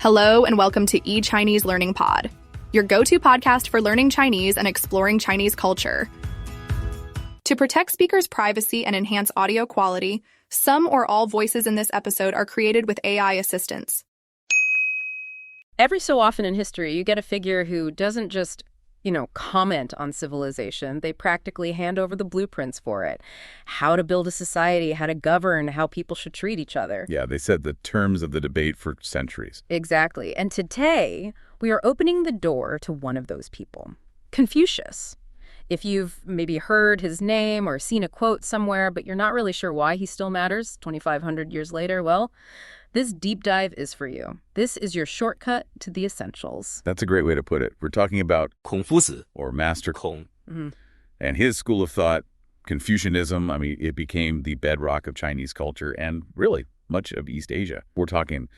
Hello and welcome to eChinese Learning Pod, your go-to podcast for learning Chinese and exploring Chinese culture. To protect speakers' privacy and enhance audio quality, some or all voices in this episode are created with AI assistance. Every so often in history, you get a figure who doesn't just, comment on civilization. They practically hand over the blueprints for it. How to build a society, how to govern, how people should treat each other. Yeah, they set the terms of the debate for centuries. Exactly. And today, we are opening the door to one of those people, Confucius. If you've maybe heard his name or seen a quote somewhere, but you're not really sure why he still matters 2,500 years later, well, this deep dive is for you. This is your shortcut to the essentials. That's a great way to put it. We're talking about Confucius, or Master kǒng. And his school of thought, Confucianism. I mean, it became the bedrock of Chinese culture and really much of East Asia. We're talking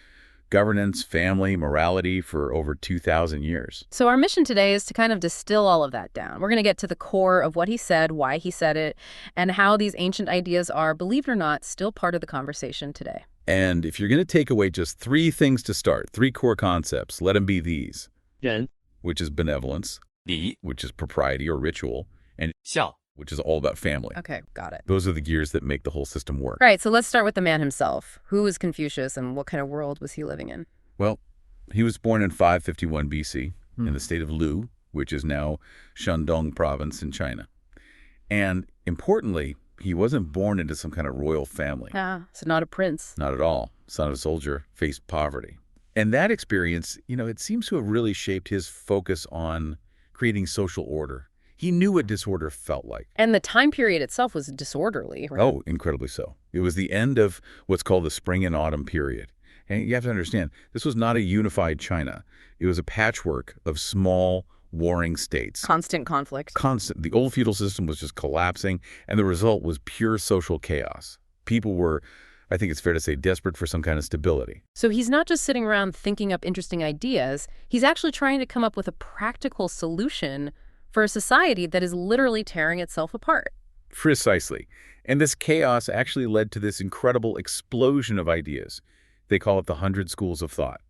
governance, family, morality for over 2,000 years. So our mission today is to kind of distill all of that down. We're going to get to the core of what he said, why he said it, and how these ancient ideas are, believe it or not, still part of the conversation today. And if you're going to take away just three things to start, three core concepts, let them be these. 人 Which is benevolence, 礼 which is propriety or ritual, and 孝 which is all about family. Okay, got it. Those are the gears that make the whole system work. Right, so let's start with the man himself. Who was Confucius and what kind of world was he living in? Well, he was born in 551 BC in the state of Lu, which is now Shandong province in China. And importantly, he wasn't born into some kind of royal family. So not a prince. Not at all. Son of a soldier, faced poverty. And that experience, it seems to have really shaped his focus on creating social order. He knew what disorder felt like. And the time period itself was disorderly, right? Oh, incredibly so. It was the end of what's called the spring and autumn period. And you have to understand, this was not a unified China. It was a patchwork of small, warring states. Constant conflict. Constant. The old feudal system was just collapsing, and the result was pure social chaos. People were, I think it's fair to say, desperate for some kind of stability. So he's not just sitting around thinking up interesting ideas. He's actually trying to come up with a practical solution for a society that is literally tearing itself apart. Precisely. And this chaos actually led to this incredible explosion of ideas. They call it the 100 schools of thought.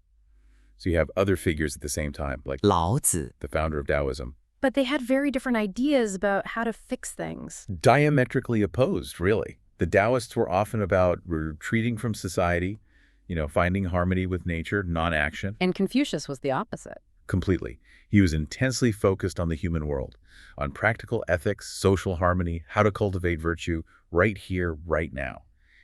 So you have other figures at the same time, like 老子 the founder of Taoism. But they had very different ideas about how to fix things. Diametrically opposed, really. The Taoists were often about retreating from society, finding harmony with nature, non-action. And Confucius was the opposite. Completely. He was intensely focused on the human world, on practical ethics, social harmony, how to cultivate virtue right here, right now.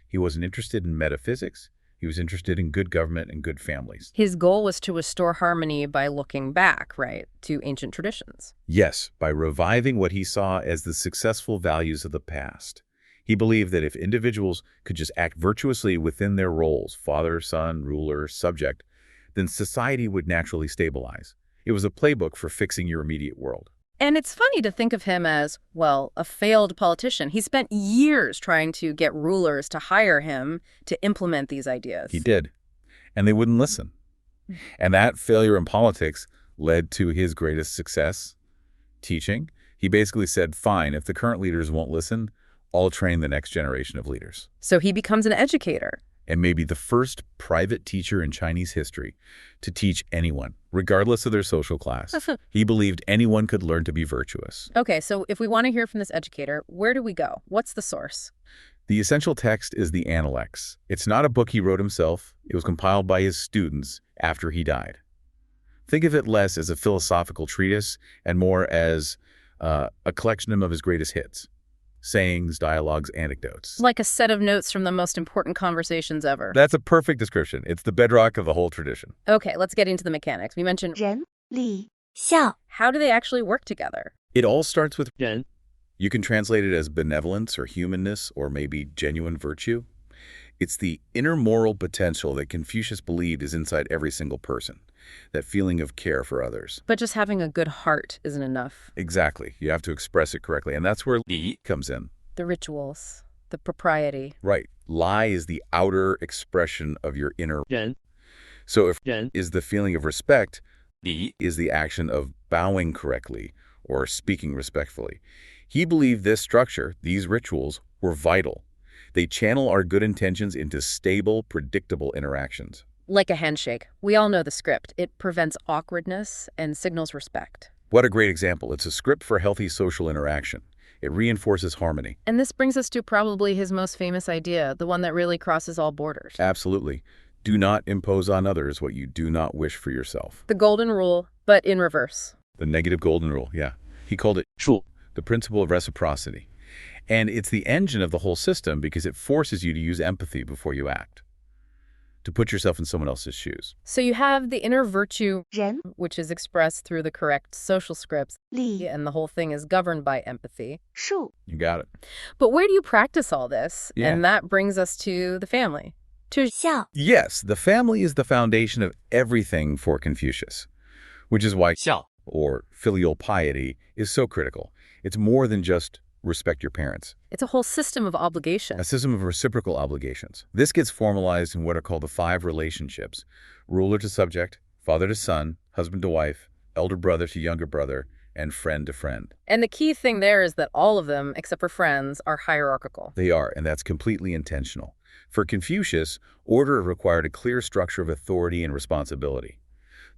He wasn't interested in metaphysics. He was interested in good government and good families. His goal was to restore harmony by looking back, right, to ancient traditions. Yes, by reviving what he saw as the successful values of the past. He believed that if individuals could just act virtuously within their roles, father, son, ruler, subject, then society would naturally stabilize. It was a playbook for fixing your immediate world. And it's funny to think of him as, well, a failed politician. He spent years trying to get rulers to hire him to implement these ideas. He did. And they wouldn't listen. And that failure in politics led to his greatest success, teaching. He basically said, fine, if the current leaders won't listen, I'll train the next generation of leaders. So he becomes an educator. And maybe the first private teacher in Chinese history to teach anyone, regardless of their social class. He believed anyone could learn to be virtuous. Okay, so if we want to hear from this educator, where do we go? What's the source? The essential text is the Analects. It's not a book he wrote himself. It was compiled by his students after he died. Think of it less as a philosophical treatise and more as a collection of his greatest hits. Sayings, dialogues, anecdotes. Like a set of notes from the most important conversations ever. That's a perfect description. It's the bedrock of the whole tradition. Okay, let's get into the mechanics. We mentioned 人、礼、孝。 how do they actually work together? It all starts with 人 You can translate it as benevolence or humanness or maybe genuine virtue. It's the inner moral potential that Confucius believed is inside every single person, that feeling of care for others. But just having a good heart isn't enough. Exactly. You have to express it correctly, and that's where 礼 comes in. The rituals, the propriety. Right. Lie is the outer expression of your inner. 人 So if 人 is the feeling of respect, 礼 is the action of bowing correctly or speaking respectfully. He believed this structure, these rituals, were vital. They channel our good intentions into stable, predictable interactions. Like a handshake. We all know the script. It prevents awkwardness and signals respect. What a great example. It's a script for healthy social interaction. It reinforces harmony. And this brings us to probably his most famous idea, the one that really crosses all borders. Absolutely. Do not impose on others what you do not wish for yourself. The golden rule, but in reverse. The negative golden rule, yeah. He called it "zhù," the principle of reciprocity. And it's the engine of the whole system because it forces you to use empathy before you act, to put yourself in someone else's shoes. So you have the inner virtue, 仁 which is expressed through the correct social scripts, 礼 and the whole thing is governed by empathy. 数 You got it. But where do you practice all this? Yeah. And that brings us to the family. To 孝 Yes, the family is the foundation of everything for Confucius, which is why xiào, or filial piety, is so critical. It's more than just respect your parents. It's a whole system of obligation. A system of reciprocal obligations. This gets formalized in what are called the 5 relationships: ruler to subject, father to son, husband to wife, elder brother to younger brother, and friend to friend. And the key thing there is that all of them, except for friends, are hierarchical. They are, and that's completely intentional. For Confucius, order required a clear structure of authority and responsibility.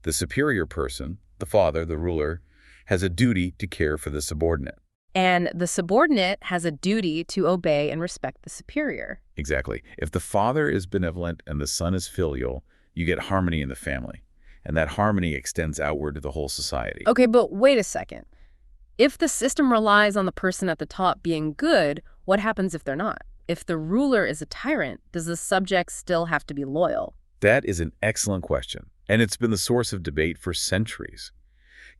The superior person, the father, the ruler, has a duty to care for the subordinate. And the subordinate has a duty to obey and respect the superior. Exactly. If the father is benevolent and the son is filial, you get harmony in the family. And that harmony extends outward to the whole society. Okay, but wait a second. If the system relies on the person at the top being good, what happens if they're not? If the ruler is a tyrant, does the subject still have to be loyal? That is an excellent question, and it's been the source of debate for centuries.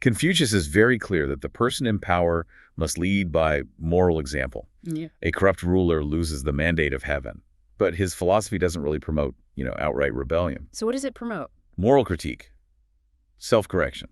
Confucius is very clear that the person in power must lead by moral example. Yeah. A corrupt ruler loses the mandate of heaven. But his philosophy doesn't really promote, outright rebellion. So what does it promote? Moral critique, self-correction.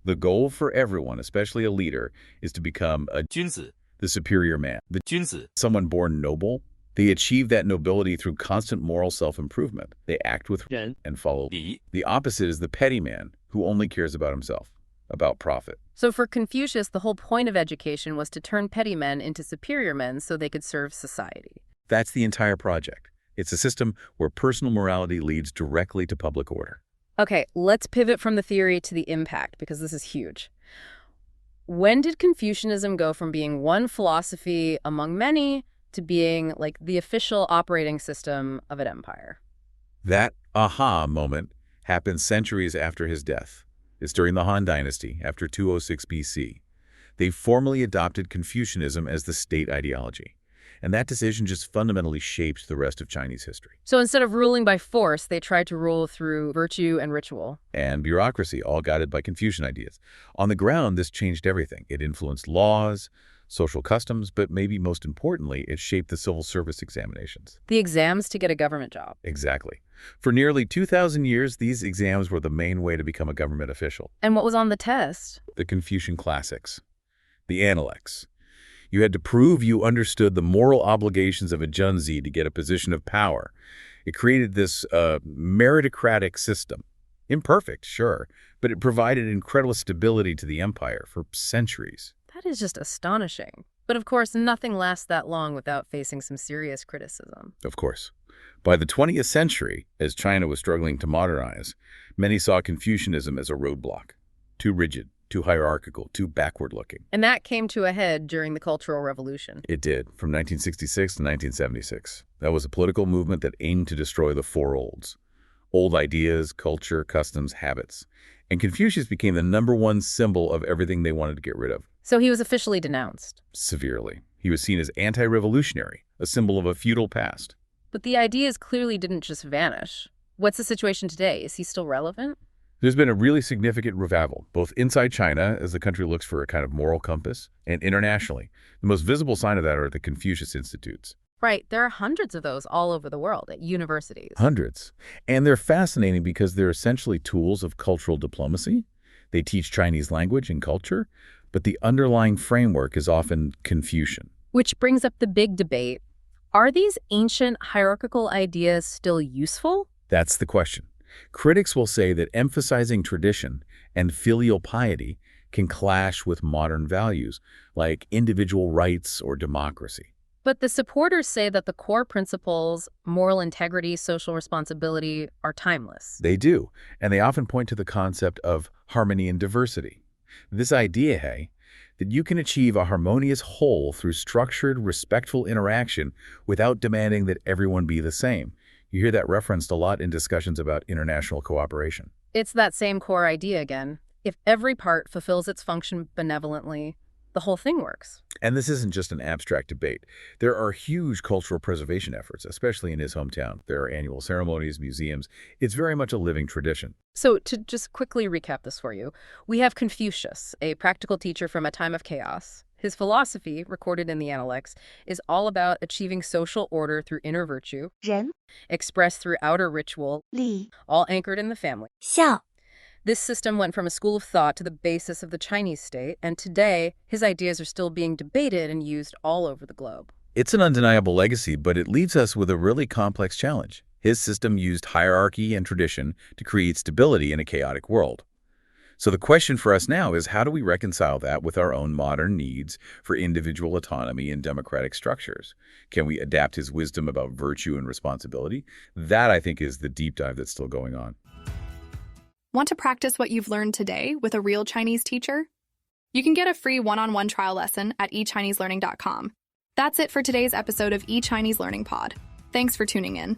The goal for everyone, especially a leader, is to become a jūnzǐ, the superior man, the jūnzǐ, someone born noble. They achieve that nobility through constant moral self-improvement. They act with仁 and follow. 礼 The opposite is the petty man who only cares about himself, about profit. So for Confucius, the whole point of education was to turn petty men into superior men so they could serve society. That's the entire project. It's a system where personal morality leads directly to public order. Okay, let's pivot from the theory to the impact, because this is huge. When did Confucianism go from being one philosophy among many to being like the official operating system of an empire? That aha moment happened centuries after his death. It's during the Han Dynasty, after 206 BC. They formally adopted Confucianism as the state ideology. And that decision just fundamentally shaped the rest of Chinese history. So instead of ruling by force, they tried to rule through virtue and ritual. And bureaucracy, all guided by Confucian ideas. On the ground, this changed everything. It influenced laws, social customs, but maybe most importantly, it shaped the civil service examinations. The exams to get a government job. Exactly. For nearly 2,000 years, these exams were the main way to become a government official. And what was on the test? The Confucian classics, the Analects. You had to prove you understood the moral obligations of a jūnzǐ to get a position of power. It created this meritocratic system. Imperfect, sure, but it provided incredible stability to the empire for centuries. That is just astonishing. But of course, nothing lasts that long without facing some serious criticism. Of course. By the 20th century, as China was struggling to modernize, many saw Confucianism as a roadblock. Too rigid, too hierarchical, too backward-looking. And that came to a head during the Cultural Revolution. It did, from 1966 to 1976. That was a political movement that aimed to destroy the four olds. Old ideas, culture, customs, habits. And Confucius became the #1 symbol of everything they wanted to get rid of. So he was officially denounced. Severely. He was seen as anti-revolutionary, a symbol of a feudal past. But the ideas clearly didn't just vanish. What's the situation today? Is he still relevant? There's been a really significant revival, both inside China, as the country looks for a kind of moral compass, and internationally. The most visible sign of that are the Confucius Institutes. Right. There are hundreds of those all over the world at universities. Hundreds. And they're fascinating because they're essentially tools of cultural diplomacy. They teach Chinese language and culture, but the underlying framework is often Confucian. Which brings up the big debate. Are these ancient hierarchical ideas still useful? That's the question. Critics will say that emphasizing tradition and filial piety can clash with modern values like individual rights or democracy. But the supporters say that the core principles, moral integrity, social responsibility, are timeless. They do, and they often point to the concept of harmony and diversity. This idea, hey, that you can achieve a harmonious whole through structured, respectful interaction without demanding that everyone be the same. You hear that referenced a lot in discussions about international cooperation. It's that same core idea again. If every part fulfills its function benevolently, the whole thing works. And this isn't just an abstract debate. There are huge cultural preservation efforts, especially in his hometown. There are annual ceremonies, museums. It's very much a living tradition. So to just quickly recap this for you, we have Confucius, a practical teacher from a time of chaos. His philosophy, recorded in the Analects, is all about achieving social order through inner virtue, 仁 expressed through outer ritual, 礼 all anchored in the family. 孝 This system went from a school of thought to the basis of the Chinese state, and today, his ideas are still being debated and used all over the globe. It's an undeniable legacy, but it leaves us with a really complex challenge. His system used hierarchy and tradition to create stability in a chaotic world. So the question for us now is, how do we reconcile that with our own modern needs for individual autonomy and democratic structures? Can we adapt his wisdom about virtue and responsibility? That, I think, is the deep dive that's still going on. Want to practice what you've learned today with a real Chinese teacher? You can get a free one-on-one trial lesson at eChineseLearning.com. That's it for today's episode of eChinese Learning Pod. Thanks for tuning in.